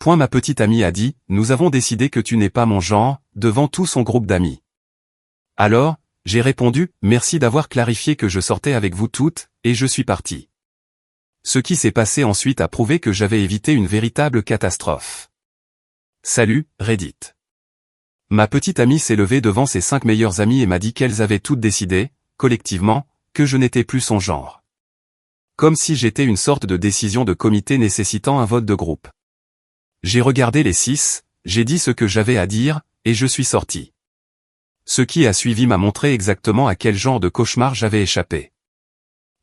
Ma petite amie a dit, nous avons décidé que tu n'es pas mon genre, devant tout son groupe d'amis. Alors, j'ai répondu, merci d'avoir clarifié que je sortais avec vous toutes, et je suis parti. Ce qui s'est passé ensuite a prouvé que j'avais évité une véritable catastrophe. Salut, Reddit. Ma petite amie s'est levée devant ses 5 meilleures amies et m'a dit qu'elles avaient toutes décidé, collectivement, que je n'étais plus son genre. Comme si j'étais une sorte de décision de comité nécessitant un vote de groupe. J'ai regardé les 6, j'ai dit ce que j'avais à dire, et je suis sorti. Ce qui a suivi m'a montré exactement à quel genre de cauchemar j'avais échappé.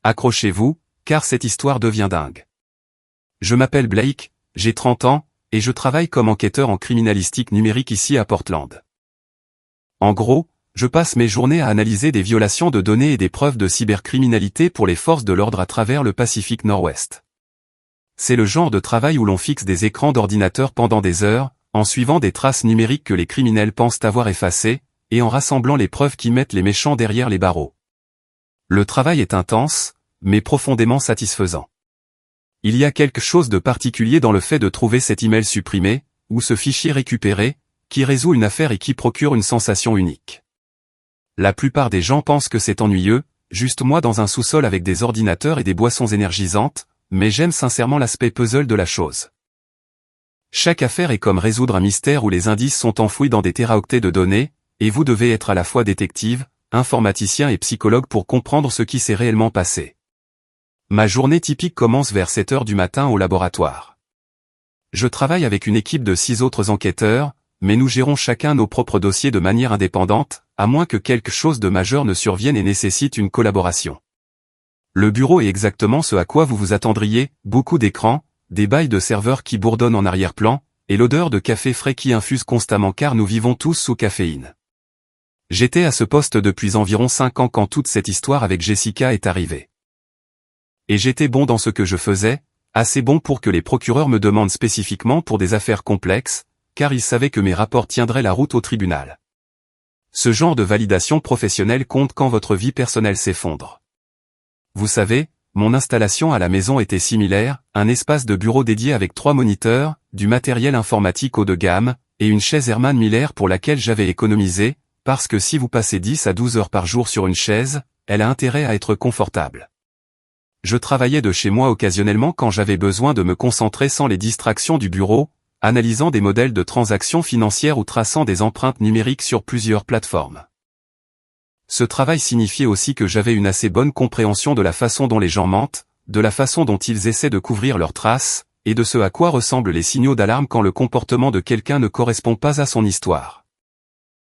Accrochez-vous, car cette histoire devient dingue. Je m'appelle Blake, j'ai 30 ans, et je travaille comme enquêteur en criminalistique numérique ici à Portland. En gros, je passe mes journées à analyser des violations de données et des preuves de cybercriminalité pour les forces de l'ordre à travers le Pacifique Nord-Ouest. C'est le genre de travail où l'on fixe des écrans d'ordinateur pendant des heures, en suivant des traces numériques que les criminels pensent avoir effacées, et en rassemblant les preuves qui mettent les méchants derrière les barreaux. Le travail est intense, mais profondément satisfaisant. Il y a quelque chose de particulier dans le fait de trouver cet email supprimé, ou ce fichier récupéré, qui résout une affaire et qui procure une sensation unique. La plupart des gens pensent que c'est ennuyeux, juste moi dans un sous-sol avec des ordinateurs et des boissons énergisantes, mais j'aime sincèrement l'aspect puzzle de la chose. Chaque affaire est comme résoudre un mystère où les indices sont enfouis dans des téraoctets de données, et vous devez être à la fois détective, informaticien et psychologue pour comprendre ce qui s'est réellement passé. Ma journée typique commence vers 7 heures du matin au laboratoire. Je travaille avec une équipe de 6 autres enquêteurs, mais nous gérons chacun nos propres dossiers de manière indépendante, à moins que quelque chose de majeur ne survienne et nécessite une collaboration. Le bureau est exactement ce à quoi vous vous attendriez, beaucoup d'écrans, des bails de serveurs qui bourdonnent en arrière-plan, et l'odeur de café frais qui infuse constamment car nous vivons tous sous caféine. J'étais à ce poste depuis environ 5 ans quand toute cette histoire avec Jessica est arrivée. Et j'étais bon dans ce que je faisais, assez bon pour que les procureurs me demandent spécifiquement pour des affaires complexes, car ils savaient que mes rapports tiendraient la route au tribunal. Ce genre de validation professionnelle compte quand votre vie personnelle s'effondre. Vous savez, mon installation à la maison était similaire, un espace de bureau dédié avec 3 moniteurs, du matériel informatique haut de gamme, et une chaise Herman Miller pour laquelle j'avais économisé, parce que si vous passez 10 à 12 heures par jour sur une chaise, elle a intérêt à être confortable. Je travaillais de chez moi occasionnellement quand j'avais besoin de me concentrer sans les distractions du bureau, analysant des modèles de transactions financières ou traçant des empreintes numériques sur plusieurs plateformes. Ce travail signifiait aussi que j'avais une assez bonne compréhension de la façon dont les gens mentent, de la façon dont ils essaient de couvrir leurs traces, et de ce à quoi ressemblent les signaux d'alarme quand le comportement de quelqu'un ne correspond pas à son histoire.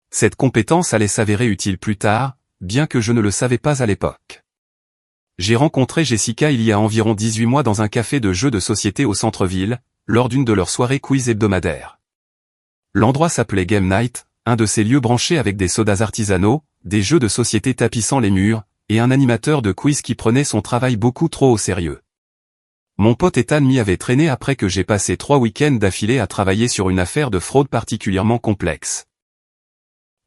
Cette compétence allait s'avérer utile plus tard, bien que je ne le savais pas à l'époque. J'ai rencontré Jessica il y a environ 18 mois dans un café de jeux de société au centre-ville, lors d'une de leurs soirées quiz hebdomadaires. L'endroit s'appelait Game Night, un de ces lieux branchés avec des sodas artisanaux, des jeux de société tapissant les murs, et un animateur de quiz qui prenait son travail beaucoup trop au sérieux. Mon pote Ethan m'y avait traîné après que j'ai passé 3 week-ends d'affilée à travailler sur une affaire de fraude particulièrement complexe.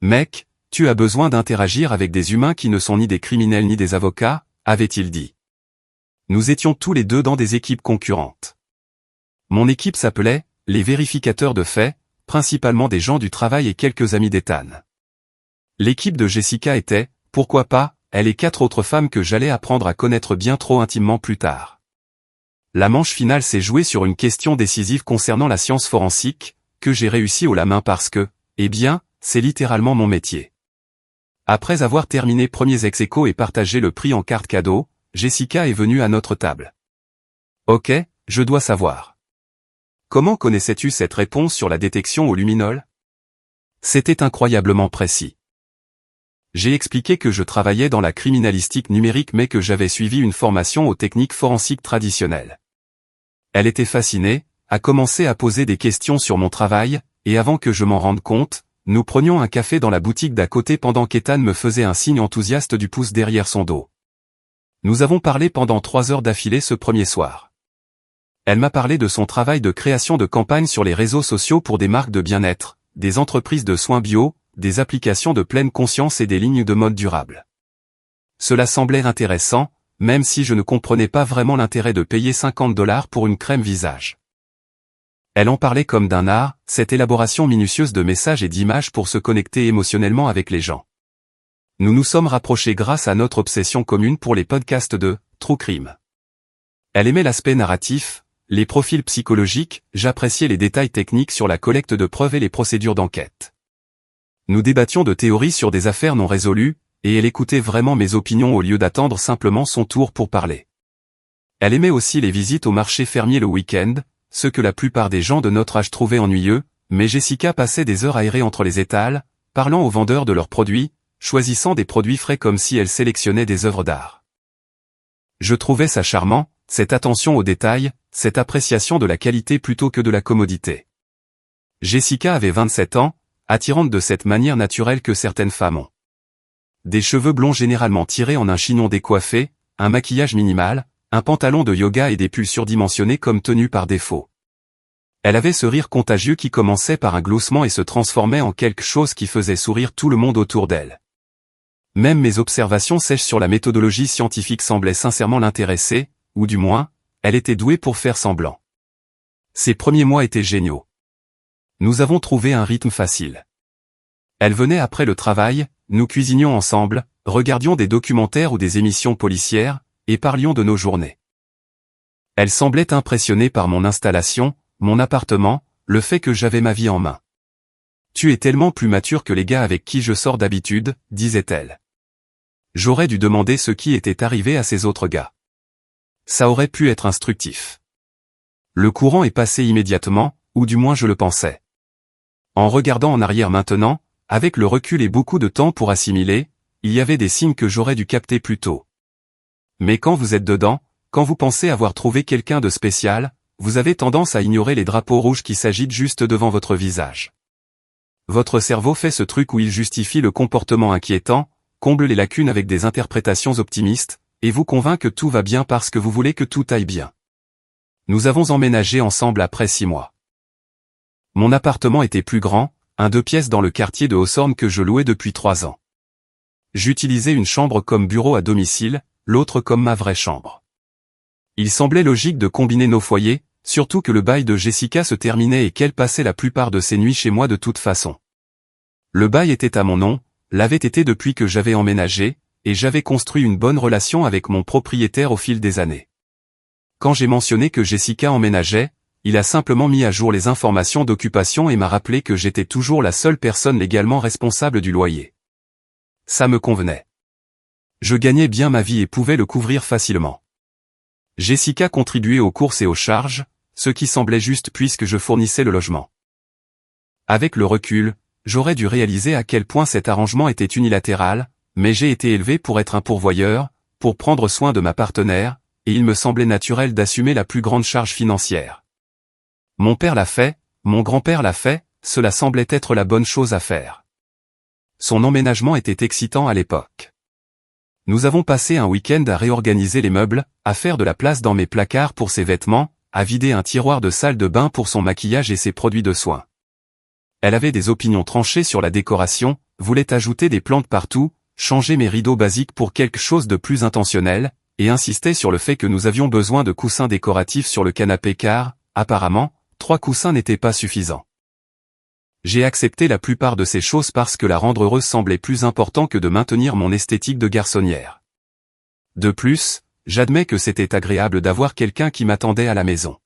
Mec, tu as besoin d'interagir avec des humains qui ne sont ni des criminels ni des avocats, avait-il dit. Nous étions tous les deux dans des équipes concurrentes. Mon équipe s'appelait « Les vérificateurs de faits », principalement des gens du travail et quelques amis d'Ethan. L'équipe de Jessica était, pourquoi pas, elle et 4 autres femmes que j'allais apprendre à connaître bien trop intimement plus tard. La manche finale s'est jouée sur une question décisive concernant la science forensique, que j'ai réussi haut la main parce que, eh bien, c'est littéralement mon métier. Après avoir terminé premiers ex-aequo et partagé le prix en carte cadeau, Jessica est venue à notre table. Ok, je dois savoir. Comment connaissais-tu cette réponse sur la détection au luminol? C'était incroyablement précis. J'ai expliqué que je travaillais dans la criminalistique numérique mais que j'avais suivi une formation aux techniques forensiques traditionnelles. Elle était fascinée, a commencé à poser des questions sur mon travail, et avant que je m'en rende compte, nous prenions un café dans la boutique d'à côté pendant qu'Ethan me faisait un signe enthousiaste du pouce derrière son dos. Nous avons parlé pendant 3 heures d'affilée ce premier soir. Elle m'a parlé de son travail de création de campagnes sur les réseaux sociaux pour des marques de bien-être, des entreprises de soins bio, des applications de pleine conscience et des lignes de mode durable. Cela semblait intéressant, même si je ne comprenais pas vraiment l'intérêt de payer $50 pour une crème visage. Elle en parlait comme d'un art, cette élaboration minutieuse de messages et d'images pour se connecter émotionnellement avec les gens. Nous nous sommes rapprochés grâce à notre obsession commune pour les podcasts de True Crime. Elle aimait l'aspect narratif, les profils psychologiques, j'appréciais les détails techniques sur la collecte de preuves et les procédures d'enquête. Nous débattions de théories sur des affaires non résolues, et elle écoutait vraiment mes opinions au lieu d'attendre simplement son tour pour parler. Elle aimait aussi les visites au marché fermier le week-end, ce que la plupart des gens de notre âge trouvaient ennuyeux, mais Jessica passait des heures à errer entre les étals, parlant aux vendeurs de leurs produits, choisissant des produits frais comme si elle sélectionnait des œuvres d'art. Je trouvais ça charmant, cette attention aux détails, cette appréciation de la qualité plutôt que de la commodité. Jessica avait 27 ans, attirante de cette manière naturelle que certaines femmes ont. Des cheveux blonds généralement tirés en un chignon décoiffé, un maquillage minimal, un pantalon de yoga et des pulls surdimensionnés comme tenue par défaut. Elle avait ce rire contagieux qui commençait par un gloussement et se transformait en quelque chose qui faisait sourire tout le monde autour d'elle. Même mes observations sèches sur la méthodologie scientifique semblaient sincèrement l'intéresser, ou du moins, elle était douée pour faire semblant. Ses premiers mois étaient géniaux. Nous avons trouvé un rythme facile. Elle venait après le travail, nous cuisinions ensemble, regardions des documentaires ou des émissions policières, et parlions de nos journées. Elle semblait impressionnée par mon installation, mon appartement, le fait que j'avais ma vie en main. « Tu es tellement plus mature que les gars avec qui je sors d'habitude », disait-elle. J'aurais dû demander ce qui était arrivé à ces autres gars. Ça aurait pu être instructif. Le courant est passé immédiatement, ou du moins je le pensais. En regardant en arrière maintenant, avec le recul et beaucoup de temps pour assimiler, il y avait des signes que j'aurais dû capter plus tôt. Mais quand vous êtes dedans, quand vous pensez avoir trouvé quelqu'un de spécial, vous avez tendance à ignorer les drapeaux rouges qui s'agitent juste devant votre visage. Votre cerveau fait ce truc où il justifie le comportement inquiétant, comble les lacunes avec des interprétations optimistes, et vous convainc que tout va bien parce que vous voulez que tout aille bien. Nous avons emménagé ensemble après 6 mois. Mon appartement était plus grand, un 2 pièces dans le quartier de Hawthorne que je louais depuis 3 ans. J'utilisais une chambre comme bureau à domicile, l'autre comme ma vraie chambre. Il semblait logique de combiner nos foyers, surtout que le bail de Jessica se terminait et qu'elle passait la plupart de ses nuits chez moi de toute façon. Le bail était à mon nom, l'avait été depuis que j'avais emménagé, et j'avais construit une bonne relation avec mon propriétaire au fil des années. Quand j'ai mentionné que Jessica emménageait, il a simplement mis à jour les informations d'occupation et m'a rappelé que j'étais toujours la seule personne légalement responsable du loyer. Ça me convenait. Je gagnais bien ma vie et pouvais le couvrir facilement. Jessica contribuait aux courses et aux charges, ce qui semblait juste puisque je fournissais le logement. Avec le recul, j'aurais dû réaliser à quel point cet arrangement était unilatéral, mais j'ai été élevé pour être un pourvoyeur, pour prendre soin de ma partenaire, et il me semblait naturel d'assumer la plus grande charge financière. Mon père l'a fait, mon grand-père l'a fait, cela semblait être la bonne chose à faire. Son emménagement était excitant à l'époque. Nous avons passé un week-end à réorganiser les meubles, à faire de la place dans mes placards pour ses vêtements, à vider un tiroir de salle de bain pour son maquillage et ses produits de soins. Elle avait des opinions tranchées sur la décoration, voulait ajouter des plantes partout, changer mes rideaux basiques pour quelque chose de plus intentionnel, et insistait sur le fait que nous avions besoin de coussins décoratifs sur le canapé car, apparemment, 3 coussins n'étaient pas suffisants. J'ai accepté la plupart de ces choses parce que la rendre heureuse semblait plus important que de maintenir mon esthétique de garçonnière. De plus, j'admets que c'était agréable d'avoir quelqu'un qui m'attendait à la maison.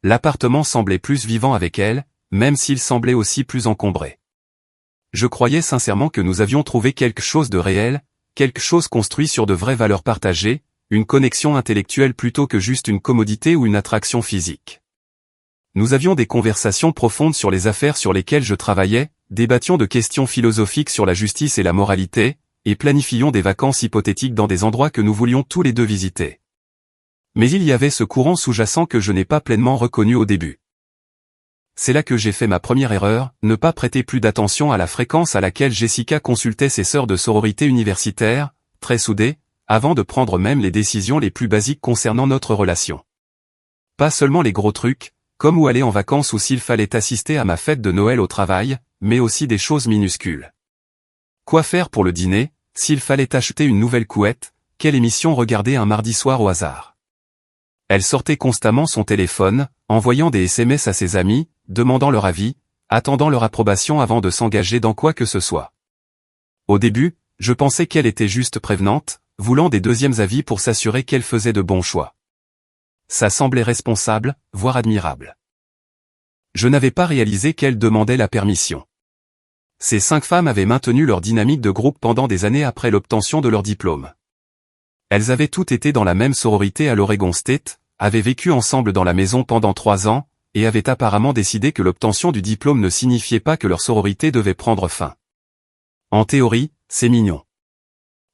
L'appartement semblait plus vivant avec elle, même s'il semblait aussi plus encombré. Je croyais sincèrement que nous avions trouvé quelque chose de réel, quelque chose construit sur de vraies valeurs partagées, une connexion intellectuelle plutôt que juste une commodité ou une attraction physique. Nous avions des conversations profondes sur les affaires sur lesquelles je travaillais, débattions de questions philosophiques sur la justice et la moralité, et planifions des vacances hypothétiques dans des endroits que nous voulions tous les deux visiter. Mais il y avait ce courant sous-jacent que je n'ai pas pleinement reconnu au début. C'est là que j'ai fait ma première erreur, ne pas prêter plus d'attention à la fréquence à laquelle Jessica consultait ses sœurs de sororité universitaire, très soudées, avant de prendre même les décisions les plus basiques concernant notre relation. Pas seulement les gros trucs, comme où aller en vacances ou s'il fallait assister à ma fête de Noël au travail, mais aussi des choses minuscules. Quoi faire pour le dîner, s'il fallait acheter une nouvelle couette, quelle émission regarder un mardi soir au hasard. Elle sortait constamment son téléphone, envoyant des SMS à ses amis, demandant leur avis, attendant leur approbation avant de s'engager dans quoi que ce soit. Au début, je pensais qu'elle était juste prévenante, voulant des deuxièmes avis pour s'assurer qu'elle faisait de bons choix. Ça semblait responsable, voire admirable. Je n'avais pas réalisé qu'elle demandait la permission. Ces 5 femmes avaient maintenu leur dynamique de groupe pendant des années après l'obtention de leur diplôme. Elles avaient toutes été dans la même sororité à l'Oregon State, avaient vécu ensemble dans la maison pendant 3 ans, et avaient apparemment décidé que l'obtention du diplôme ne signifiait pas que leur sororité devait prendre fin. En théorie, c'est mignon.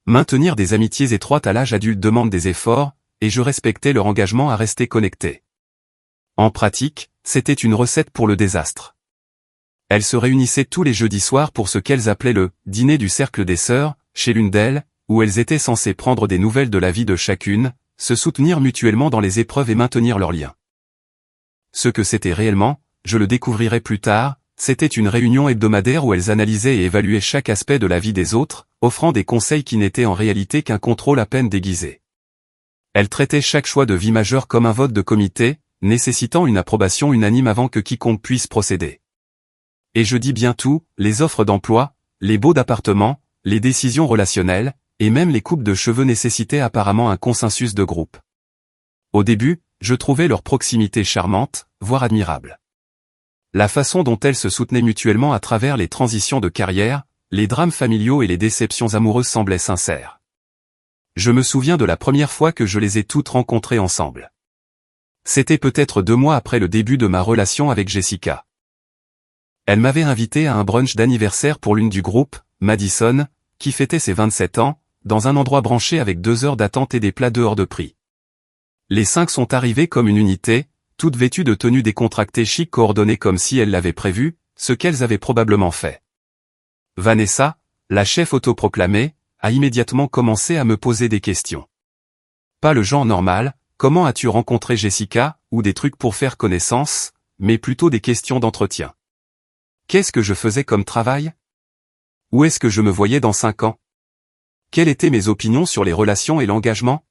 Maintenir des amitiés étroites à l'âge adulte demande des efforts, et je respectais leur engagement à rester connectés. En pratique, c'était une recette pour le désastre. Elles se réunissaient tous les jeudis soirs pour ce qu'elles appelaient le « dîner du cercle des sœurs », chez l'une d'elles, où elles étaient censées prendre des nouvelles de la vie de chacune, se soutenir mutuellement dans les épreuves et maintenir leurs liens. Ce que c'était réellement, je le découvrirai plus tard, c'était une réunion hebdomadaire où elles analysaient et évaluaient chaque aspect de la vie des autres, offrant des conseils qui n'étaient en réalité qu'un contrôle à peine déguisé. Elles traitaient chaque choix de vie majeur comme un vote de comité, nécessitant une approbation unanime avant que quiconque puisse procéder. Et je dis bien tout, les offres d'emploi, les baux d'appartement, les décisions relationnelles, et même les coupes de cheveux nécessitaient apparemment un consensus de groupe. Au début, je trouvais leur proximité charmante, voire admirable. La façon dont elles se soutenaient mutuellement à travers les transitions de carrière, les drames familiaux et les déceptions amoureuses semblaient sincères. Je me souviens de la première fois que je les ai toutes rencontrées ensemble. C'était peut-être 2 mois après le début de ma relation avec Jessica. Elle m'avait invité à un brunch d'anniversaire pour l'une du groupe, Madison, qui fêtait ses 27 ans, dans un endroit branché avec 2 heures d'attente et des plats dehors de prix. Les 5 sont arrivés comme une unité, toutes vêtues de tenues décontractées chic coordonnées comme si elles l'avaient prévu, ce qu'elles avaient probablement fait. Vanessa, la chef autoproclamée, a immédiatement commencé à me poser des questions. Pas le genre normal, comment as-tu rencontré Jessica, ou des trucs pour faire connaissance, mais plutôt des questions d'entretien. Qu'est-ce que je faisais comme travail? Où est-ce que je me voyais dans 5 ans? Quelles étaient mes opinions sur les relations et l'engagement?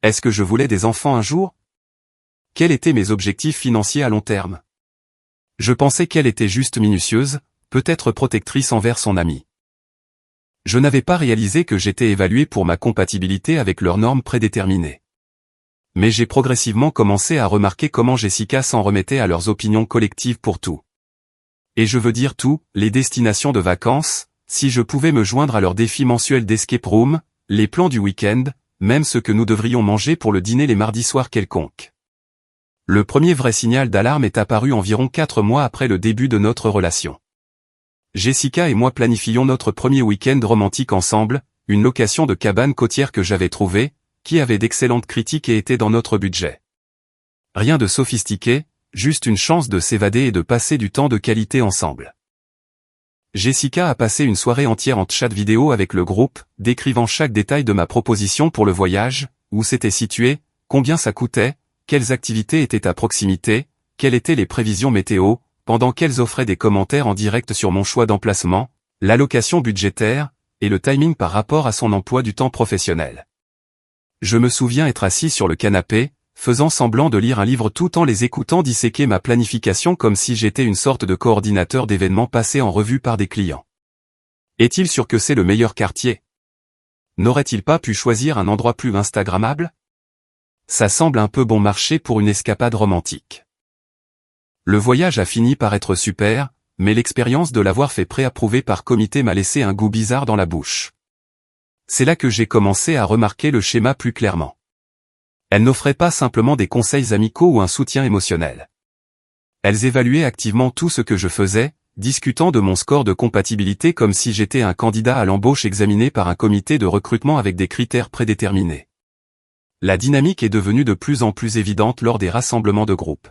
Est-ce que je voulais des enfants un jour? Quels étaient mes objectifs financiers à long terme? Je pensais qu'elle était juste minutieuse, peut-être protectrice envers son amie. Je n'avais pas réalisé que j'étais évalué pour ma compatibilité avec leurs normes prédéterminées. Mais j'ai progressivement commencé à remarquer comment Jessica s'en remettait à leurs opinions collectives pour tout. Et je veux dire tout, les destinations de vacances, si je pouvais me joindre à leur défi mensuel d'escape room, les plans du week-end, même ce que nous devrions manger pour le dîner les mardis soirs quelconques. Le premier vrai signal d'alarme est apparu environ 4 mois après le début de notre relation. Jessica et moi planifions notre premier week-end romantique ensemble, une location de cabane côtière que j'avais trouvée, qui avait d'excellentes critiques et était dans notre budget. Rien de sophistiqué, juste une chance de s'évader et de passer du temps de qualité ensemble. Jessica a passé une soirée entière en chat vidéo avec le groupe, décrivant chaque détail de ma proposition pour le voyage, où c'était situé, combien ça coûtait, quelles activités étaient à proximité, quelles étaient les prévisions météo, pendant qu'elles offraient des commentaires en direct sur mon choix d'emplacement, l'allocation budgétaire, et le timing par rapport à son emploi du temps professionnel. Je me souviens être assis sur le canapé, faisant semblant de lire un livre tout en les écoutant disséquer ma planification comme si j'étais une sorte de coordinateur d'événements passés en revue par des clients. Est-il sûr que c'est le meilleur quartier? N'aurait-il pas pu choisir un endroit plus instagrammable? Ça semble un peu bon marché pour une escapade romantique. Le voyage a fini par être super, mais l'expérience de l'avoir fait préapprouver par comité m'a laissé un goût bizarre dans la bouche. C'est là que j'ai commencé à remarquer le schéma plus clairement. Elles n'offraient pas simplement des conseils amicaux ou un soutien émotionnel. Elles évaluaient activement tout ce que je faisais, discutant de mon score de compatibilité comme si j'étais un candidat à l'embauche examiné par un comité de recrutement avec des critères prédéterminés. La dynamique est devenue de plus en plus évidente lors des rassemblements de groupe.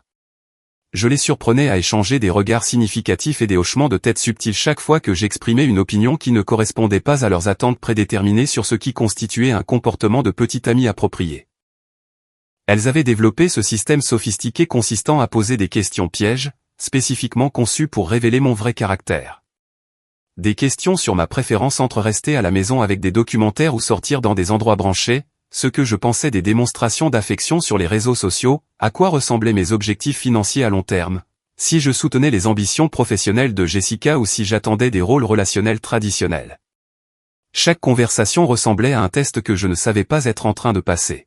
Je les surprenais à échanger des regards significatifs et des hochements de tête subtils chaque fois que j'exprimais une opinion qui ne correspondait pas à leurs attentes prédéterminées sur ce qui constituait un comportement de petit ami approprié. Elles avaient développé ce système sophistiqué consistant à poser des questions pièges, spécifiquement conçues pour révéler mon vrai caractère. Des questions sur ma préférence entre rester à la maison avec des documentaires ou sortir dans des endroits branchés, ce que je pensais des démonstrations d'affection sur les réseaux sociaux, à quoi ressemblaient mes objectifs financiers à long terme, si je soutenais les ambitions professionnelles de Jessica ou si j'attendais des rôles relationnels traditionnels. Chaque conversation ressemblait à un test que je ne savais pas être en train de passer.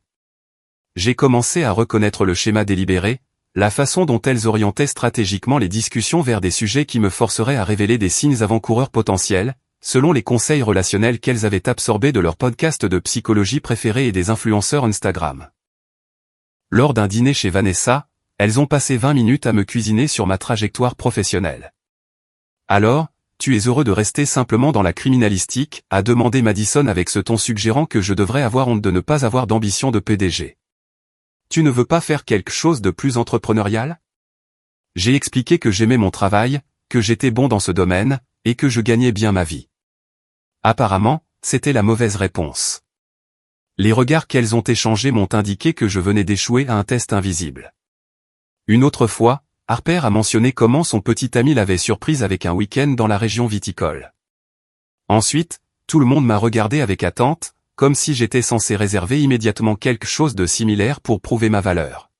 J'ai commencé à reconnaître le schéma délibéré, la façon dont elles orientaient stratégiquement les discussions vers des sujets qui me forceraient à révéler des signes avant-coureurs potentiels, selon les conseils relationnels qu'elles avaient absorbés de leurs podcasts de psychologie préférés et des influenceurs Instagram. Lors d'un dîner chez Vanessa, elles ont passé 20 minutes à me cuisiner sur ma trajectoire professionnelle. Alors, tu es heureux de rester simplement dans la criminalistique, a demandé Madison avec ce ton suggérant que je devrais avoir honte de ne pas avoir d'ambition de PDG. Tu ne veux pas faire quelque chose de plus entrepreneurial? J'ai expliqué que j'aimais mon travail, que j'étais bon dans ce domaine, et que je gagnais bien ma vie. Apparemment, c'était la mauvaise réponse. Les regards qu'elles ont échangés m'ont indiqué que je venais d'échouer à un test invisible. Une autre fois, Harper a mentionné comment son petit ami l'avait surprise avec un week-end dans la région viticole. Ensuite, tout le monde m'a regardé avec attente, comme si j'étais censé réserver immédiatement quelque chose de similaire pour prouver ma valeur.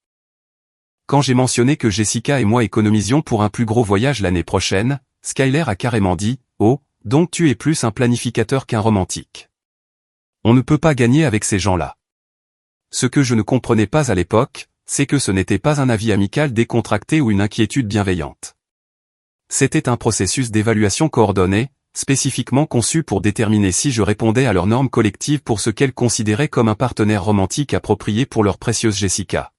Quand j'ai mentionné que Jessica et moi économisions pour un plus gros voyage l'année prochaine, Skyler a carrément dit « Oh, donc tu es plus un planificateur qu'un romantique. » On ne peut pas gagner avec ces gens-là. Ce que je ne comprenais pas à l'époque, c'est que ce n'était pas un avis amical décontracté ou une inquiétude bienveillante. C'était un processus d'évaluation coordonné, spécifiquement conçu pour déterminer si je répondais à leurs normes collectives pour ce qu'elles considéraient comme un partenaire romantique approprié pour leur précieuse Jessica.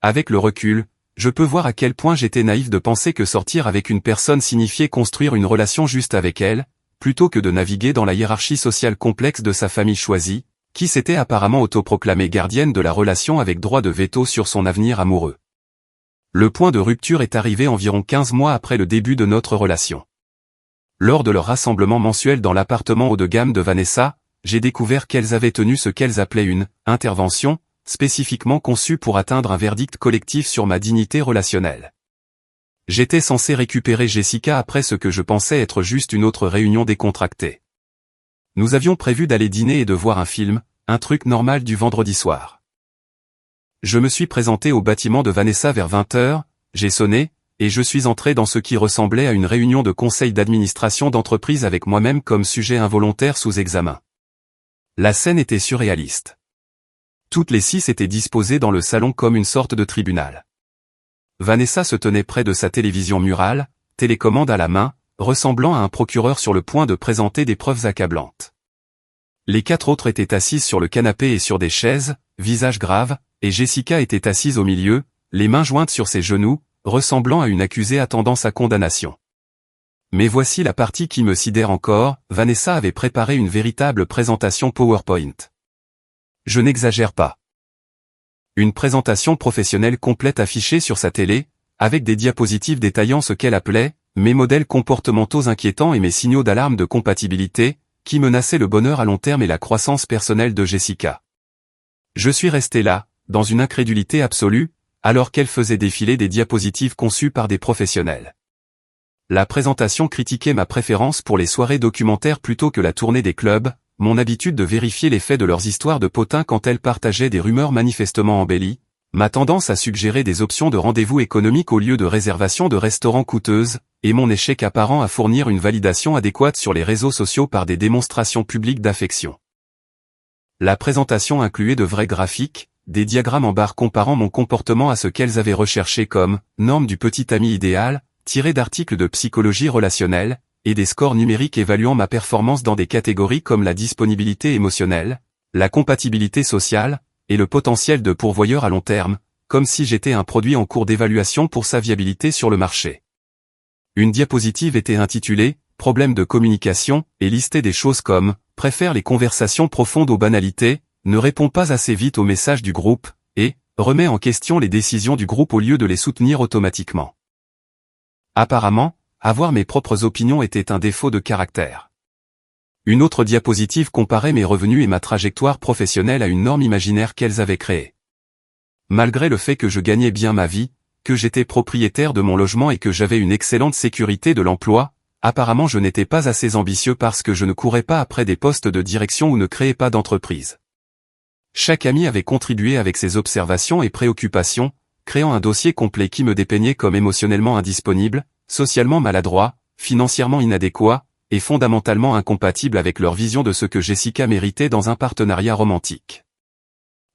Avec le recul, je peux voir à quel point j'étais naïf de penser que sortir avec une personne signifiait construire une relation juste avec elle, plutôt que de naviguer dans la hiérarchie sociale complexe de sa famille choisie, qui s'était apparemment autoproclamée gardienne de la relation avec droit de veto sur son avenir amoureux. Le point de rupture est arrivé environ 15 mois après le début de notre relation. Lors de leur rassemblement mensuel dans l'appartement haut de gamme de Vanessa, j'ai découvert qu'elles avaient tenu ce qu'elles appelaient une « intervention », spécifiquement conçue pour atteindre un verdict collectif sur ma dignité relationnelle. J'étais censé récupérer Jessica après ce que je pensais être juste une autre réunion décontractée. Nous avions prévu d'aller dîner et de voir un film, un truc normal du vendredi soir. Je me suis présenté au bâtiment de Vanessa vers 20h, j'ai sonné, et je suis entré dans ce qui ressemblait à une réunion de conseil d'administration d'entreprise avec moi-même comme sujet involontaire sous examen. La scène était surréaliste. Toutes les 6 étaient disposées dans le salon comme une sorte de tribunal. Vanessa se tenait près de sa télévision murale, télécommande à la main, ressemblant à un procureur sur le point de présenter des preuves accablantes. Les 4 autres étaient assises sur le canapé et sur des chaises, visage grave, et Jessica était assise au milieu, les mains jointes sur ses genoux, ressemblant à une accusée attendant sa condamnation. Mais voici la partie qui me sidère encore, Vanessa avait préparé une véritable présentation PowerPoint. Je n'exagère pas. Une présentation professionnelle complète affichée sur sa télé, avec des diapositives détaillant ce qu'elle appelait « mes modèles comportementaux inquiétants et mes signaux d'alarme de compatibilité », qui menaçaient le bonheur à long terme et la croissance personnelle de Jessica. Je suis resté là, dans une incrédulité absolue, alors qu'elle faisait défiler des diapositives conçues par des professionnels. La présentation critiquait ma préférence pour les soirées documentaires plutôt que la tournée des clubs, mon habitude de vérifier les faits de leurs histoires de potins quand elles partageaient des rumeurs manifestement embellies, ma tendance à suggérer des options de rendez-vous économiques au lieu de réservation de restaurants coûteuses, et mon échec apparent à fournir une validation adéquate sur les réseaux sociaux par des démonstrations publiques d'affection. La présentation incluait de vrais graphiques, des diagrammes en barre comparant mon comportement à ce qu'elles avaient recherché comme « norme du petit ami idéal », tirés d'articles de psychologie relationnelle, et des scores numériques évaluant ma performance dans des catégories comme la disponibilité émotionnelle, la compatibilité sociale, et le potentiel de pourvoyeur à long terme, comme si j'étais un produit en cours d'évaluation pour sa viabilité sur le marché. Une diapositive était intitulée « Problème de communication » et listait des choses comme « préfère les conversations profondes aux banalités », ne répond pas assez vite aux messages du groupe, et remet en question les décisions du groupe au lieu de les soutenir automatiquement. Apparemment, avoir mes propres opinions était un défaut de caractère. Une autre diapositive comparait mes revenus et ma trajectoire professionnelle à une norme imaginaire qu'elles avaient créée. Malgré le fait que je gagnais bien ma vie, que j'étais propriétaire de mon logement et que j'avais une excellente sécurité de l'emploi, apparemment je n'étais pas assez ambitieux parce que je ne courais pas après des postes de direction ou ne créais pas d'entreprise. Chaque ami avait contribué avec ses observations et préoccupations, créant un dossier complet qui me dépeignait comme émotionnellement indisponible, socialement maladroit, financièrement inadéquat, et fondamentalement incompatible avec leur vision de ce que Jessica méritait dans un partenariat romantique.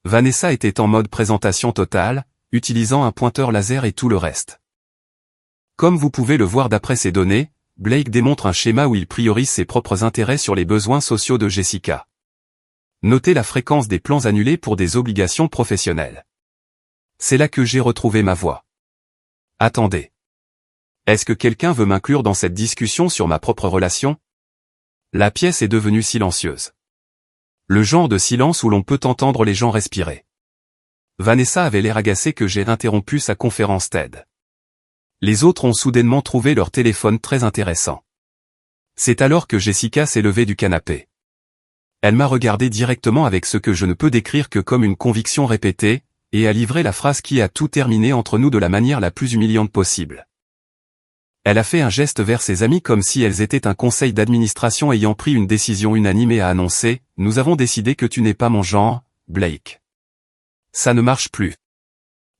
Vanessa était en mode présentation totale, utilisant un pointeur laser et tout le reste. Comme vous pouvez le voir d'après ces données, Blake démontre un schéma où il priorise ses propres intérêts sur les besoins sociaux de Jessica. Notez la fréquence des plans annulés pour des obligations professionnelles. C'est là que j'ai retrouvé ma voix. Attendez. Est-ce que quelqu'un veut m'inclure dans cette discussion sur ma propre relation? La pièce est devenue silencieuse. Le genre de silence où l'on peut entendre les gens respirer. Vanessa avait l'air agacée que j'ai interrompu sa conférence TED. Les autres ont soudainement trouvé leur téléphone très intéressant. C'est alors que Jessica s'est levée du canapé. Elle m'a regardé directement avec ce que je ne peux décrire que comme une conviction répétée, et a livré la phrase qui a tout terminé entre nous de la manière la plus humiliante possible. Elle a fait un geste vers ses amis comme si elles étaient un conseil d'administration ayant pris une décision unanime et a annoncé « Nous avons décidé que tu n'es pas mon genre, Blake. » Ça ne marche plus.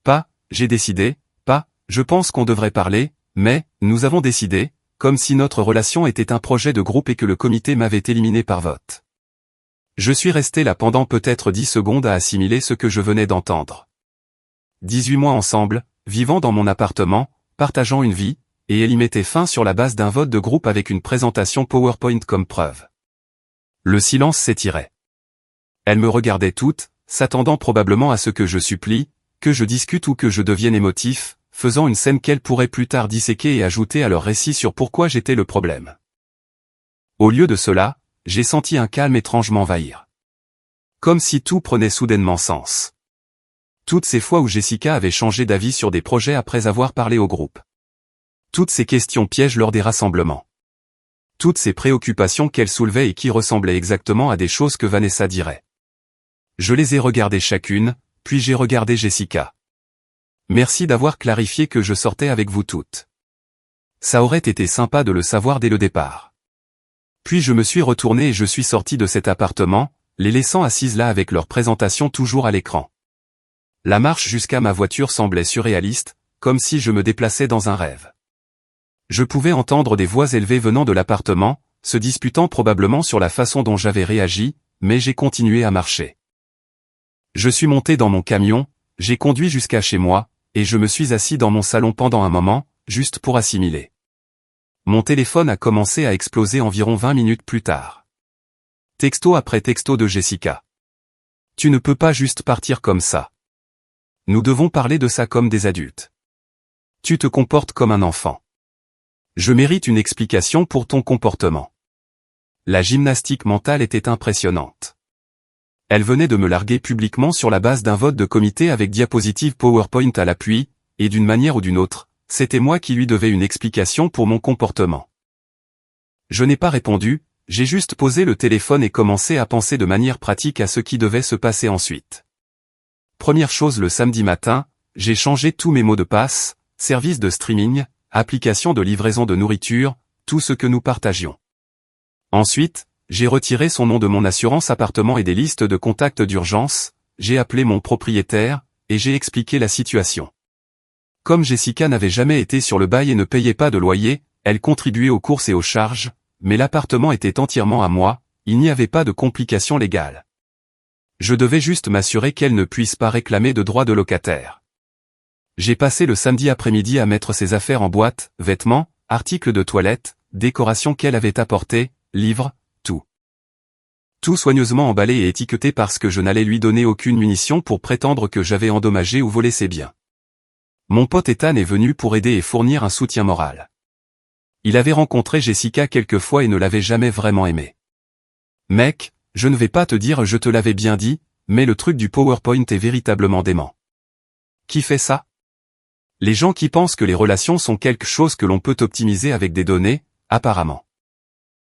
Pas « J'ai décidé », pas « Je pense qu'on devrait parler », mais « Nous avons décidé », comme si notre relation était un projet de groupe et que le comité m'avait éliminé par vote. Je suis resté là pendant peut-être 10 secondes à assimiler ce que je venais d'entendre. 18 mois ensemble, vivant dans mon appartement, partageant une vie, et elle y mettait fin sur la base d'un vote de groupe avec une présentation PowerPoint comme preuve. Le silence s'étirait. Elle me regardait toute, s'attendant probablement à ce que je supplie, que je discute ou que je devienne émotif, faisant une scène qu'elle pourrait plus tard disséquer et ajouter à leur récit sur pourquoi j'étais le problème. Au lieu de cela, j'ai senti un calme étrange m'envahir. Comme si tout prenait soudainement sens. Toutes ces fois où Jessica avait changé d'avis sur des projets après avoir parlé au groupe. Toutes ces questions pièges lors des rassemblements. Toutes ces préoccupations qu'elle soulevait et qui ressemblaient exactement à des choses que Vanessa dirait. Je les ai regardées chacune, puis j'ai regardé Jessica. Merci d'avoir clarifié que je sortais avec vous toutes. Ça aurait été sympa de le savoir dès le départ. Puis je me suis retourné et je suis sorti de cet appartement, les laissant assises là avec leur présentation toujours à l'écran. La marche jusqu'à ma voiture semblait surréaliste, comme si je me déplaçais dans un rêve. Je pouvais entendre des voix élevées venant de l'appartement, se disputant probablement sur la façon dont j'avais réagi, mais j'ai continué à marcher. Je suis monté dans mon camion, j'ai conduit jusqu'à chez moi, et je me suis assis dans mon salon pendant un moment, juste pour assimiler. Mon téléphone a commencé à exploser environ 20 minutes plus tard. Texto après texto de Jessica. Tu ne peux pas juste partir comme ça. Nous devons parler de ça comme des adultes. Tu te comportes comme un enfant. Je mérite une explication pour ton comportement. La gymnastique mentale était impressionnante. Elle venait de me larguer publiquement sur la base d'un vote de comité avec diapositive PowerPoint à l'appui, et d'une manière ou d'une autre, c'était moi qui lui devais une explication pour mon comportement. Je n'ai pas répondu, j'ai juste posé le téléphone et commencé à penser de manière pratique à ce qui devait se passer ensuite. Première chose le samedi matin, j'ai changé tous mes mots de passe, services de streaming, applications de livraison de nourriture, tout ce que nous partagions. Ensuite, j'ai retiré son nom de mon assurance appartement et des listes de contacts d'urgence, j'ai appelé mon propriétaire, et j'ai expliqué la situation. Comme Jessica n'avait jamais été sur le bail et ne payait pas de loyer, elle contribuait aux courses et aux charges, mais l'appartement était entièrement à moi, il n'y avait pas de complications légales. Je devais juste m'assurer qu'elle ne puisse pas réclamer de droits de locataire. J'ai passé le samedi après-midi à mettre ses affaires en boîte, vêtements, articles de toilette, décorations qu'elle avait apportées, livres, tout. Tout soigneusement emballé et étiqueté parce que je n'allais lui donner aucune munition pour prétendre que j'avais endommagé ou volé ses biens. Mon pote Ethan est venu pour aider et fournir un soutien moral. Il avait rencontré Jessica quelques fois et ne l'avait jamais vraiment aimée. Mec, je ne vais pas te dire je te l'avais bien dit, mais le truc du PowerPoint est véritablement dément. Qui fait ça? Les gens qui pensent que les relations sont quelque chose que l'on peut optimiser avec des données, apparemment.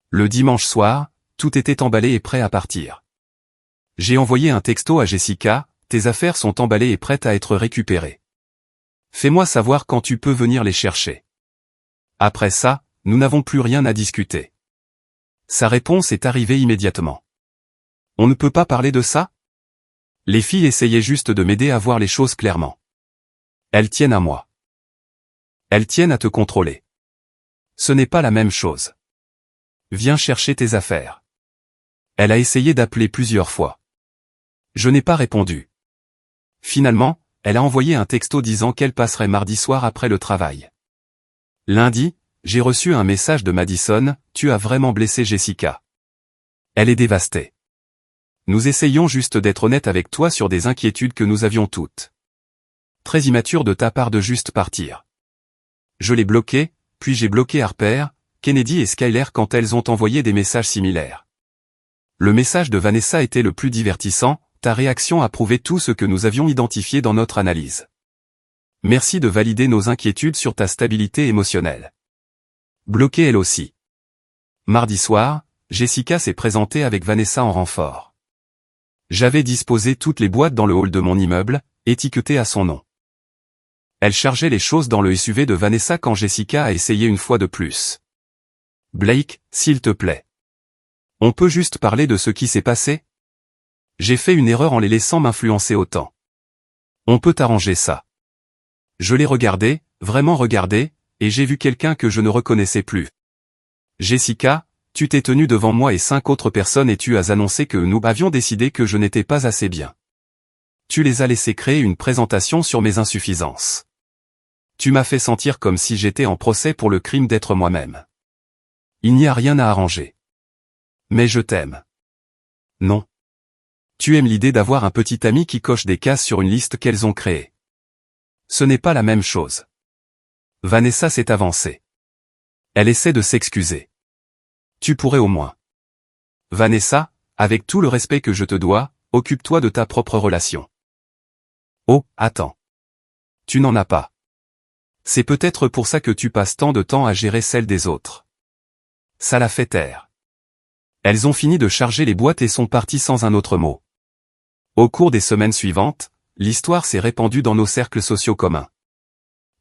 Le dimanche soir, tout était emballé et prêt à partir. J'ai envoyé un texto à Jessica, tes affaires sont emballées et prêtes à être récupérées. Fais-moi savoir quand tu peux venir les chercher. Après ça, nous n'avons plus rien à discuter. Sa réponse est arrivée immédiatement. On ne peut pas parler de ça? Les filles essayaient juste de m'aider à voir les choses clairement. Elles tiennent à moi. Elles tiennent à te contrôler. Ce n'est pas la même chose. Viens chercher tes affaires. Elle a essayé d'appeler plusieurs fois. Je n'ai pas répondu. Finalement, elle a envoyé un texto disant qu'elle passerait mardi soir après le travail. Lundi, j'ai reçu un message de Madison, « Tu as vraiment blessé Jessica. Elle est dévastée. Nous essayons juste d'être honnêtes avec toi sur des inquiétudes que nous avions toutes. Très immature de ta part de juste partir. » Je l'ai bloqué, puis j'ai bloqué Harper, Kennedy et Skyler quand elles ont envoyé des messages similaires. Le message de Vanessa était le plus divertissant, « Ta réaction a prouvé tout ce que nous avions identifié dans notre analyse. Merci de valider nos inquiétudes sur ta stabilité émotionnelle. » Bloquée elle aussi. Mardi soir, Jessica s'est présentée avec Vanessa en renfort. J'avais disposé toutes les boîtes dans le hall de mon immeuble, étiquetées à son nom. Elle chargeait les choses dans le SUV de Vanessa quand Jessica a essayé une fois de plus. « Blake, s'il te plaît. On peut juste parler de ce qui s'est passé ? J'ai fait une erreur en les laissant m'influencer autant. On peut arranger ça. » Je l'ai regardé, vraiment regardé, et j'ai vu quelqu'un que je ne reconnaissais plus. « Jessica, tu t'es tenue devant moi et 5 autres personnes et tu as annoncé que nous avions décidé que je n'étais pas assez bien. Tu les as laissés créer une présentation sur mes insuffisances. Tu m'as fait sentir comme si j'étais en procès pour le crime d'être moi-même. Il n'y a rien à arranger. Mais je t'aime. Non. Tu aimes l'idée d'avoir un petit ami qui coche des cases sur une liste qu'elles ont créée. Ce n'est pas la même chose. » Vanessa s'est avancée. Elle essaie de s'excuser. « Tu pourrais au moins. » Vanessa, avec tout le respect que je te dois, occupe-toi de ta propre relation. Oh, attends. Tu n'en as pas. C'est peut-être pour ça que tu passes tant de temps à gérer celle des autres. Ça la fait taire. Elles ont fini de charger les boîtes et sont parties sans un autre mot. Au cours des semaines suivantes, l'histoire s'est répandue dans nos cercles sociaux communs.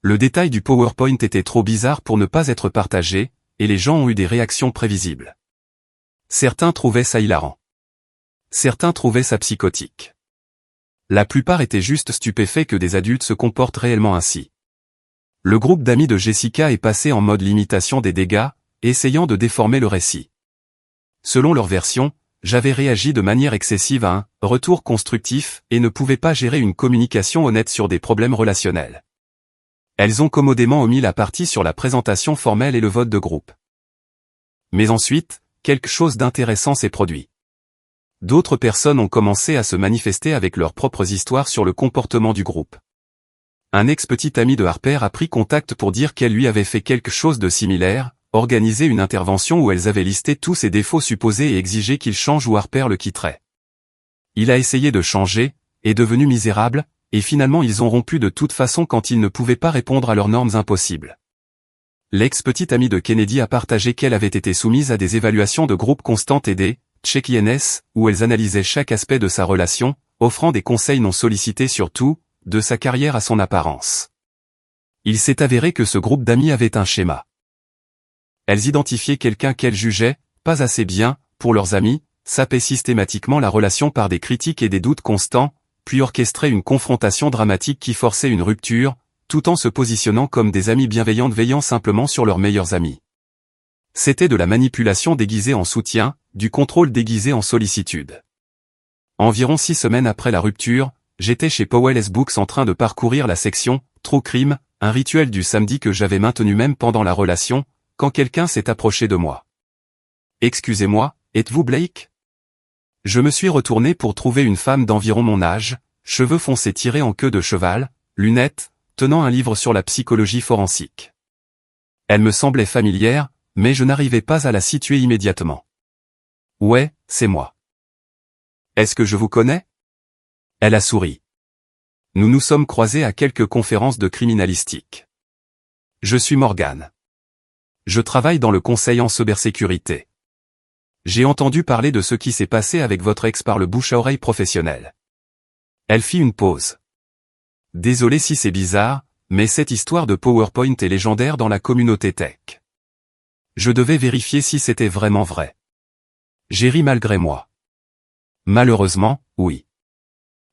Le détail du PowerPoint était trop bizarre pour ne pas être partagé, et les gens ont eu des réactions prévisibles. Certains trouvaient ça hilarant. Certains trouvaient ça psychotique. La plupart étaient juste stupéfaits que des adultes se comportent réellement ainsi. Le groupe d'amis de Jessica est passé en mode limitation des dégâts, essayant de déformer le récit. Selon leur version, j'avais réagi de manière excessive à un « retour constructif » et ne pouvais pas gérer une communication honnête sur des problèmes relationnels. Elles ont commodément omis la partie sur la présentation formelle et le vote de groupe. Mais ensuite, quelque chose d'intéressant s'est produit. D'autres personnes ont commencé à se manifester avec leurs propres histoires sur le comportement du groupe. Un ex-petit ami de Harper a pris contact pour dire qu'elle lui avait fait quelque chose de similaire, organisé une intervention où elles avaient listé tous ses défauts supposés et exigé qu'il change ou Harper le quitterait. Il a essayé de changer, est devenu misérable, et finalement ils ont rompu de toute façon quand ils ne pouvaient pas répondre à leurs normes impossibles. L'ex-petite amie de Kennedy a partagé qu'elle avait été soumise à des évaluations de groupe constantes et des check-ins, où elles analysaient chaque aspect de sa relation, offrant des conseils non sollicités sur tout, de sa carrière à son apparence. Il s'est avéré que ce groupe d'amis avait un schéma. Elles identifiaient quelqu'un qu'elles jugeaient, pas assez bien, pour leurs amis, sapaient systématiquement la relation par des critiques et des doutes constants, puis orchestraient une confrontation dramatique qui forçait une rupture, tout en se positionnant comme des amis bienveillantes veillant simplement sur leurs meilleurs amis. C'était de la manipulation déguisée en soutien, du contrôle déguisé en sollicitude. Environ 6 semaines après la rupture, j'étais chez Powell's Books en train de parcourir la section « True Crime », un rituel du samedi que j'avais maintenu même pendant la relation, quand quelqu'un s'est approché de moi. « Excusez-moi, êtes-vous Blake ?» Je me suis retourné pour trouver une femme d'environ mon âge, cheveux foncés tirés en queue de cheval, lunettes, tenant un livre sur la psychologie forensique. Elle me semblait familière, mais je n'arrivais pas à la situer immédiatement. « Ouais, c'est moi. »« Est-ce que je vous connais ?» Elle a souri. Nous nous sommes croisés à quelques conférences de criminalistique. Je suis Morgan. Je travaille dans le conseil en cybersécurité. J'ai entendu parler de ce qui s'est passé avec votre ex par le bouche à oreille professionnel. Elle fit une pause. Désolé si c'est bizarre, mais cette histoire de PowerPoint est légendaire dans la communauté tech. Je devais vérifier si c'était vraiment vrai. J'ai ri malgré moi. Malheureusement, oui.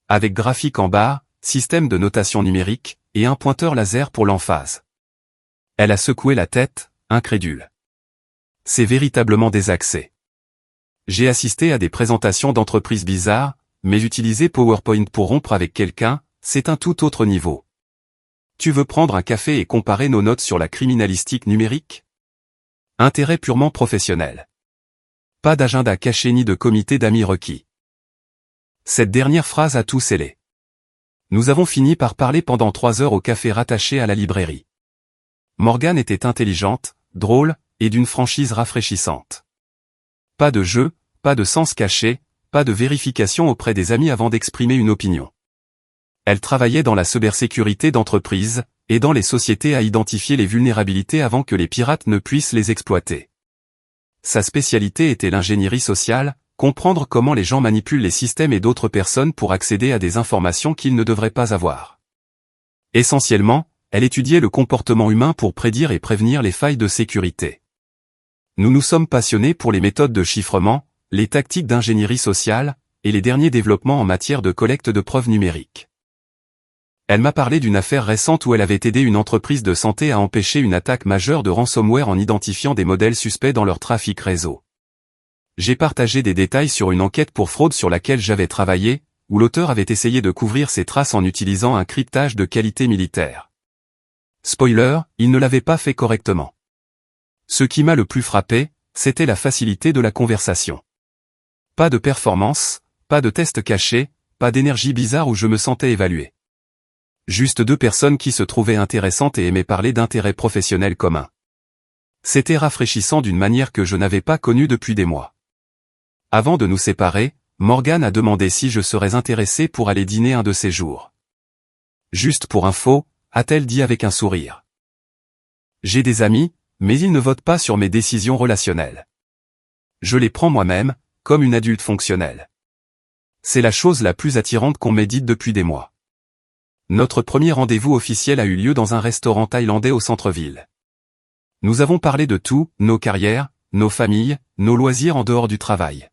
Avec graphique en barre, système de notation numérique, et un pointeur laser pour l'emphase. Elle a secoué la tête, incrédule. C'est véritablement désaxé. J'ai assisté à des présentations d'entreprises bizarres, mais utiliser PowerPoint pour rompre avec quelqu'un, c'est un tout autre niveau. Tu veux prendre un café et comparer nos notes sur la criminalistique numérique? Intérêt purement professionnel. Pas d'agenda caché ni de comité d'amis requis. Cette dernière phrase a tout scellé. Nous avons fini par parler pendant 3 heures au café rattaché à la librairie. Morgane était intelligente, drôle, et d'une franchise rafraîchissante. Pas de jeu, pas de sens caché, pas de vérification auprès des amis avant d'exprimer une opinion. Elle travaillait dans la cybersécurité d'entreprise, aidant les sociétés à identifier les vulnérabilités avant que les pirates ne puissent les exploiter. Sa spécialité était l'ingénierie sociale, comprendre comment les gens manipulent les systèmes et d'autres personnes pour accéder à des informations qu'ils ne devraient pas avoir. Essentiellement, elle étudiait le comportement humain pour prédire et prévenir les failles de sécurité. Nous nous sommes passionnés pour les méthodes de chiffrement, les tactiques d'ingénierie sociale, et les derniers développements en matière de collecte de preuves numériques. Elle m'a parlé d'une affaire récente où elle avait aidé une entreprise de santé à empêcher une attaque majeure de ransomware en identifiant des modèles suspects dans leur trafic réseau. J'ai partagé des détails sur une enquête pour fraude sur laquelle j'avais travaillé, où l'auteur avait essayé de couvrir ses traces en utilisant un cryptage de qualité militaire. Spoiler, il ne l'avait pas fait correctement. Ce qui m'a le plus frappé, c'était la facilité de la conversation. Pas de performance, pas de test caché, pas d'énergie bizarre où je me sentais évalué. Juste 2 personnes qui se trouvaient intéressantes et aimaient parler d'intérêts professionnels communs. C'était rafraîchissant d'une manière que je n'avais pas connue depuis des mois. Avant de nous séparer, Morgane a demandé si je serais intéressé pour aller dîner un de ces jours. Juste pour info, a-t-elle dit avec un sourire. J'ai des amis, mais ils ne votent pas sur mes décisions relationnelles. Je les prends moi-même, comme une adulte fonctionnelle. C'est la chose la plus attirante qu'on m'ait dite depuis des mois. Notre premier rendez-vous officiel a eu lieu dans un restaurant thaïlandais au centre-ville. Nous avons parlé de tout, nos carrières, nos familles, nos loisirs en dehors du travail.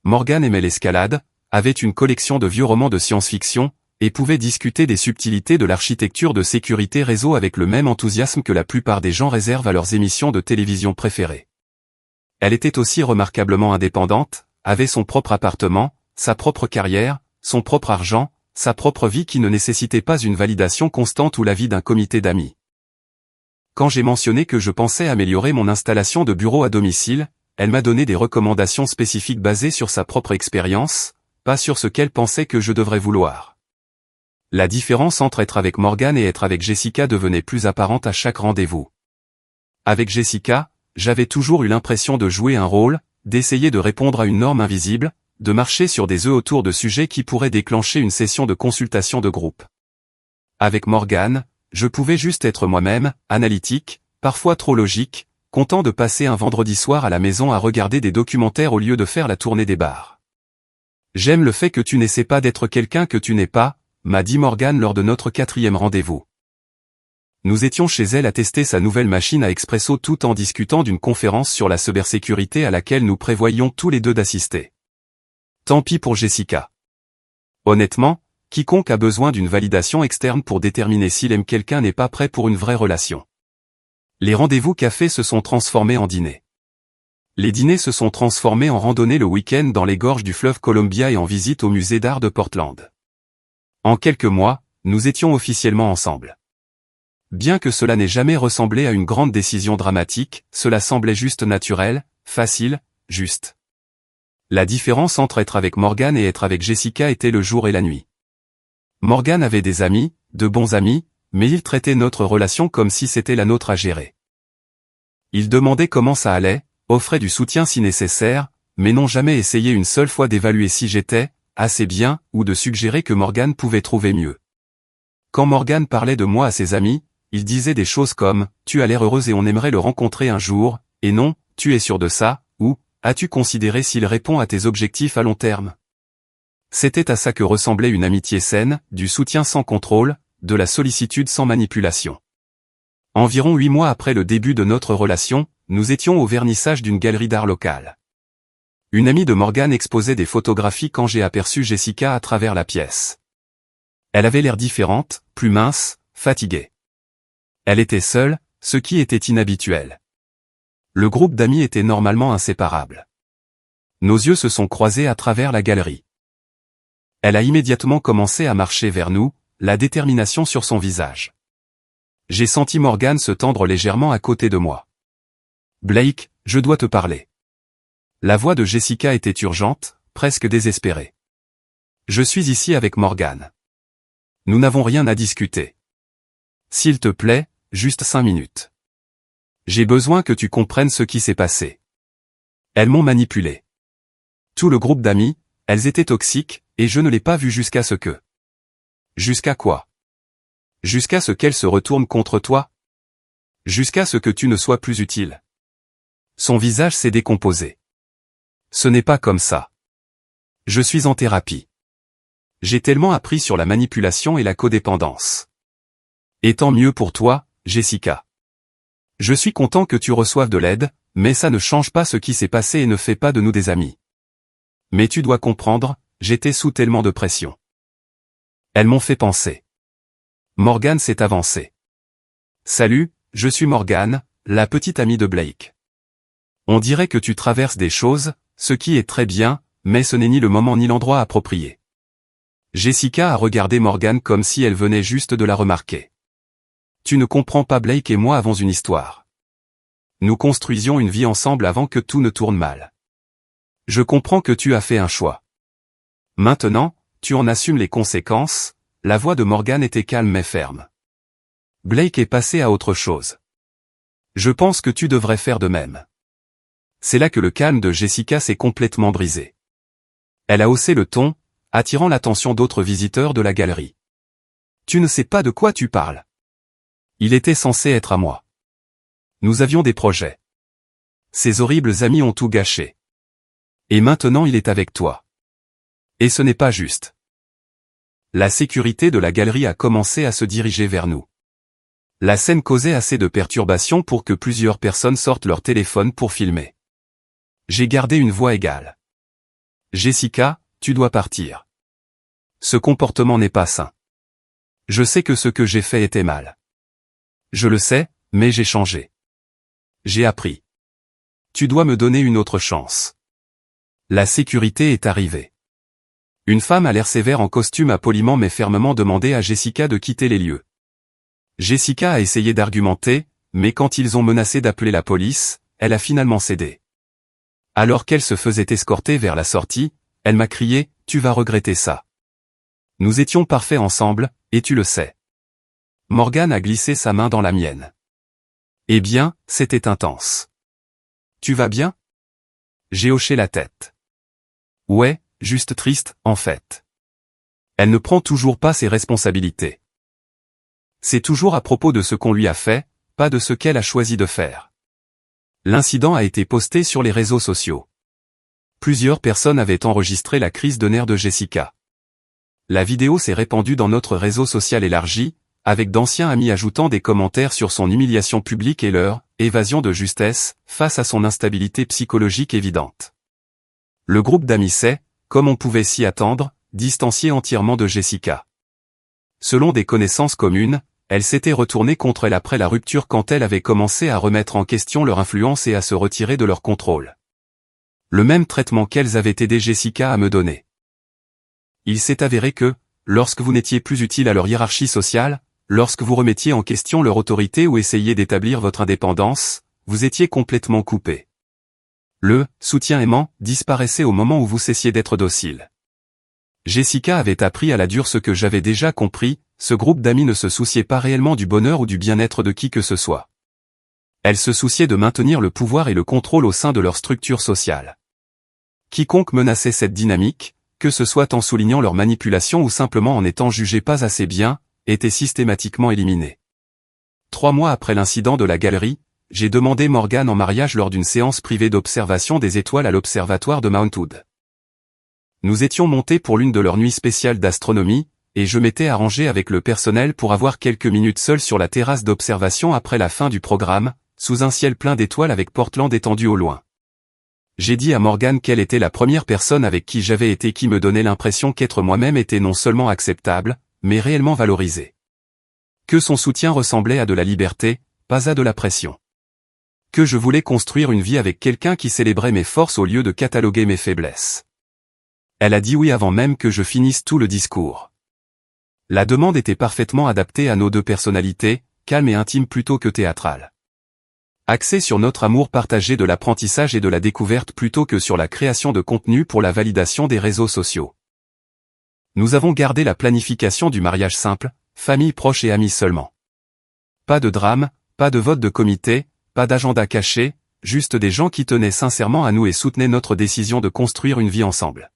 Morgane aimait l'escalade, avait une collection de vieux romans de science-fiction, et pouvait discuter des subtilités de l'architecture de sécurité réseau avec le même enthousiasme que la plupart des gens réservent à leurs émissions de télévision préférées. Elle était aussi remarquablement indépendante, avait son propre appartement, sa propre carrière, son propre argent, sa propre vie qui ne nécessitait pas une validation constante ou l'avis d'un comité d'amis. Quand j'ai mentionné que je pensais améliorer mon installation de bureau à domicile, elle m'a donné des recommandations spécifiques basées sur sa propre expérience, pas sur ce qu'elle pensait que je devrais vouloir. La différence entre être avec Morgane et être avec Jessica devenait plus apparente à chaque rendez-vous. Avec Jessica, j'avais toujours eu l'impression de jouer un rôle, d'essayer de répondre à une norme invisible, de marcher sur des œufs autour de sujets qui pourraient déclencher une session de consultation de groupe. Avec Morgane, je pouvais juste être moi-même, analytique, parfois trop logique, content de passer un vendredi soir à la maison à regarder des documentaires au lieu de faire la tournée des bars. J'aime le fait que tu n'essaies pas d'être quelqu'un que tu n'es pas, m'a dit Morgane lors de notre 4e rendez-vous. Nous étions chez elle à tester sa nouvelle machine à expresso tout en discutant d'une conférence sur la cybersécurité à laquelle nous prévoyions tous les 2 d'assister. Tant pis pour Jessica. Honnêtement, quiconque a besoin d'une validation externe pour déterminer s'il aime quelqu'un n'est pas prêt pour une vraie relation. Les rendez-vous café se sont transformés en dîners. Les dîners se sont transformés en randonnées le week-end dans les gorges du fleuve Columbia et en visite au musée d'art de Portland. En quelques mois, nous étions officiellement ensemble. Bien que cela n'ait jamais ressemblé à une grande décision dramatique, cela semblait juste naturel, facile, juste. La différence entre être avec Morgane et être avec Jessica était le jour et la nuit. Morgane avait des amis, de bons amis, mais il traitait notre relation comme si c'était la nôtre à gérer. Il demandait comment ça allait, offrait du soutien si nécessaire, mais n'ont jamais essayé une seule fois d'évaluer si j'étais assez bien, ou de suggérer que Morgane pouvait trouver mieux. Quand Morgane parlait de moi à ses amis, il disait des choses comme « Tu as l'air heureuse et on aimerait le rencontrer un jour », et non « Tu es sûr de ça » ou « As-tu considéré s'il répond à tes objectifs à long terme ?» C'était à ça que ressemblait une amitié saine, du soutien sans contrôle, de la sollicitude sans manipulation. Environ 8 mois après le début de notre relation, nous étions au vernissage d'une galerie d'art locale. Une amie de Morgan exposait des photographies quand j'ai aperçu Jessica à travers la pièce. Elle avait l'air différente, plus mince, fatiguée. Elle était seule, ce qui était inhabituel. Le groupe d'amis était normalement inséparable. Nos yeux se sont croisés à travers la galerie. Elle a immédiatement commencé à marcher vers nous, la détermination sur son visage. J'ai senti Morgan se tendre légèrement à côté de moi. « Blake, je dois te parler. » La voix de Jessica était urgente, presque désespérée. « Je suis ici avec Morgan. Nous n'avons rien à discuter. S'il te plaît, juste 5 minutes. J'ai besoin que tu comprennes ce qui s'est passé. Elles m'ont manipulé. Tout le groupe d'amis, elles étaient toxiques, et je ne l'ai pas vu jusqu'à ce que... Jusqu'à quoi? Jusqu'à ce qu'elles se retournent contre toi? Jusqu'à ce que tu ne sois plus utile. Son visage s'est décomposé. Ce n'est pas comme ça. Je suis en thérapie. J'ai tellement appris sur la manipulation et la codépendance. Et tant mieux pour toi, Jessica. Je suis content que tu reçoives de l'aide, mais ça ne change pas ce qui s'est passé et ne fait pas de nous des amis. Mais tu dois comprendre, j'étais sous tellement de pression. Elles m'ont fait penser. Morgan s'est avancé. Salut, je suis Morgan, la petite amie de Blake. On dirait que tu traverses des choses, ce qui est très bien, mais ce n'est ni le moment ni l'endroit approprié. Jessica a regardé Morgan comme si elle venait juste de la remarquer. Tu ne comprends pas, Blake et moi avons une histoire. Nous construisions une vie ensemble avant que tout ne tourne mal. Je comprends que tu as fait un choix. Maintenant, tu en assumes les conséquences. La voix de Morgan était calme mais ferme. Blake est passé à autre chose. Je pense que tu devrais faire de même. C'est là que le calme de Jessica s'est complètement brisé. Elle a haussé le ton, attirant l'attention d'autres visiteurs de la galerie. Tu ne sais pas de quoi tu parles. Il était censé être à moi. Nous avions des projets. Ces horribles amis ont tout gâché. Et maintenant il est avec toi. Et ce n'est pas juste. La sécurité de la galerie a commencé à se diriger vers nous. La scène causait assez de perturbations pour que plusieurs personnes sortent leur téléphone pour filmer. J'ai gardé une voix égale. Jessica, tu dois partir. Ce comportement n'est pas sain. Je sais que ce que j'ai fait était mal. Je le sais, mais j'ai changé. J'ai appris. Tu dois me donner une autre chance. La sécurité est arrivée. Une femme à l'air sévère en costume a poliment mais fermement demandé à Jessica de quitter les lieux. Jessica a essayé d'argumenter, mais quand ils ont menacé d'appeler la police, elle a finalement cédé. Alors qu'elle se faisait escorter vers la sortie, elle m'a crié « Tu vas regretter ça. Nous étions parfaits ensemble, et tu le sais. » Morgan a glissé sa main dans la mienne. Eh bien, c'était intense. Tu vas bien? J'ai hoché la tête. Ouais, juste triste, en fait. Elle ne prend toujours pas ses responsabilités. C'est toujours à propos de ce qu'on lui a fait, pas de ce qu'elle a choisi de faire. L'incident a été posté sur les réseaux sociaux. Plusieurs personnes avaient enregistré la crise de nerfs de Jessica. La vidéo s'est répandue dans notre réseau social élargi, avec d'anciens amis ajoutant des commentaires sur son humiliation publique et leur évasion de justesse face à son instabilité psychologique évidente. Le groupe d'amis s'est, comme on pouvait s'y attendre, distancié entièrement de Jessica. Selon des connaissances communes, elle s'était retournée contre elle après la rupture quand elle avait commencé à remettre en question leur influence et à se retirer de leur contrôle. Le même traitement qu'elles avaient aidé Jessica à me donner. Il s'est avéré que, lorsque vous n'étiez plus utile à leur hiérarchie sociale, lorsque vous remettiez en question leur autorité ou essayiez d'établir votre indépendance, vous étiez complètement coupé. Le « soutien aimant » disparaissait au moment où vous cessiez d'être docile. Jessica avait appris à la dure ce que j'avais déjà compris, ce groupe d'amis ne se souciait pas réellement du bonheur ou du bien-être de qui que ce soit. Elle se souciait de maintenir le pouvoir et le contrôle au sein de leur structure sociale. Quiconque menaçait cette dynamique, que ce soit en soulignant leur manipulation ou simplement en étant jugé pas assez bien, était systématiquement éliminé. 3 mois après l'incident de la galerie, j'ai demandé Morgan en mariage lors d'une séance privée d'observation des étoiles à l'observatoire de Mount Hood. Nous étions montés pour l'une de leurs nuits spéciales d'astronomie, et je m'étais arrangé avec le personnel pour avoir quelques minutes seul sur la terrasse d'observation après la fin du programme, sous un ciel plein d'étoiles avec Portland étendu au loin. J'ai dit à Morgane qu'elle était la première personne avec qui j'avais été qui me donnait l'impression qu'être moi-même était non seulement acceptable, mais réellement valorisé. Que son soutien ressemblait à de la liberté, pas à de la pression. Que je voulais construire une vie avec quelqu'un qui célébrait mes forces au lieu de cataloguer mes faiblesses. Elle a dit oui avant même que je finisse tout le discours. La demande était parfaitement adaptée à nos deux personnalités, calme et intime plutôt que théâtrale. Axée sur notre amour partagé de l'apprentissage et de la découverte plutôt que sur la création de contenu pour la validation des réseaux sociaux. Nous avons gardé la planification du mariage simple, famille proche et amis seulement. Pas de drame, pas de vote de comité, pas d'agenda caché, juste des gens qui tenaient sincèrement à nous et soutenaient notre décision de construire une vie ensemble.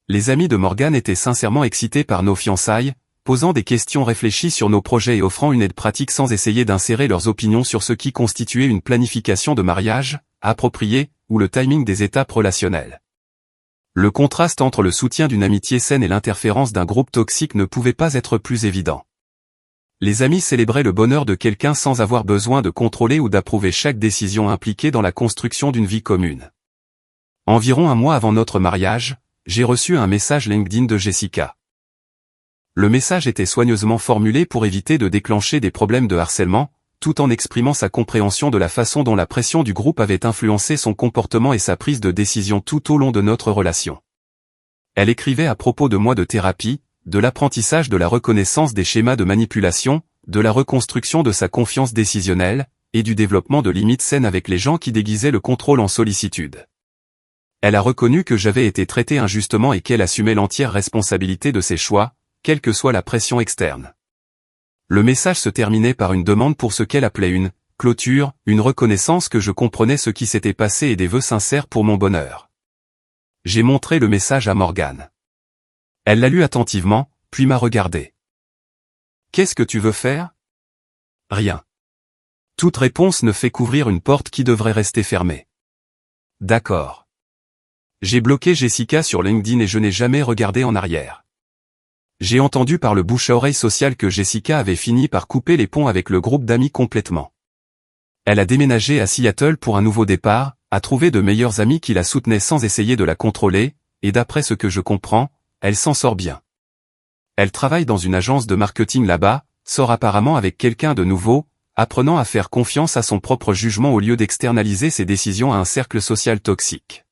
Les amis de Morgane étaient sincèrement excités par nos fiançailles, posant des questions réfléchies sur nos projets et offrant une aide pratique sans essayer d'insérer leurs opinions sur ce qui constituait une planification de mariage, appropriée, ou le timing des étapes relationnelles. Le contraste entre le soutien d'une amitié saine et l'interférence d'un groupe toxique ne pouvait pas être plus évident. Les amis célébraient le bonheur de quelqu'un sans avoir besoin de contrôler ou d'approuver chaque décision impliquée dans la construction d'une vie commune. Environ un mois avant notre mariage, j'ai reçu un message LinkedIn de Jessica. Le message était soigneusement formulé pour éviter de déclencher des problèmes de harcèlement, tout en exprimant sa compréhension de la façon dont la pression du groupe avait influencé son comportement et sa prise de décision tout au long de notre relation. Elle écrivait à propos de mois de thérapie, de l'apprentissage de la reconnaissance des schémas de manipulation, de la reconstruction de sa confiance décisionnelle, et du développement de limites saines avec les gens qui déguisaient le contrôle en sollicitude. Elle a reconnu que j'avais été traité injustement et qu'elle assumait l'entière responsabilité de ses choix, quelle que soit la pression externe. Le message se terminait par une demande pour ce qu'elle appelait une clôture, une reconnaissance que je comprenais ce qui s'était passé et des vœux sincères pour mon bonheur. J'ai montré le message à Morgane. Elle l'a lu attentivement, puis m'a regardé. « Qu'est-ce que tu veux faire ? » « Rien. » Toute réponse ne fait qu'ouvrir une porte qui devrait rester fermée. « D'accord. » J'ai bloqué Jessica sur LinkedIn et je n'ai jamais regardé en arrière. J'ai entendu par le bouche-à-oreille social que Jessica avait fini par couper les ponts avec le groupe d'amis complètement. Elle a déménagé à Seattle pour un nouveau départ, a trouvé de meilleurs amis qui la soutenaient sans essayer de la contrôler, et d'après ce que je comprends, elle s'en sort bien. Elle travaille dans une agence de marketing là-bas, sort apparemment avec quelqu'un de nouveau, apprenant à faire confiance à son propre jugement au lieu d'externaliser ses décisions à un cercle social toxique.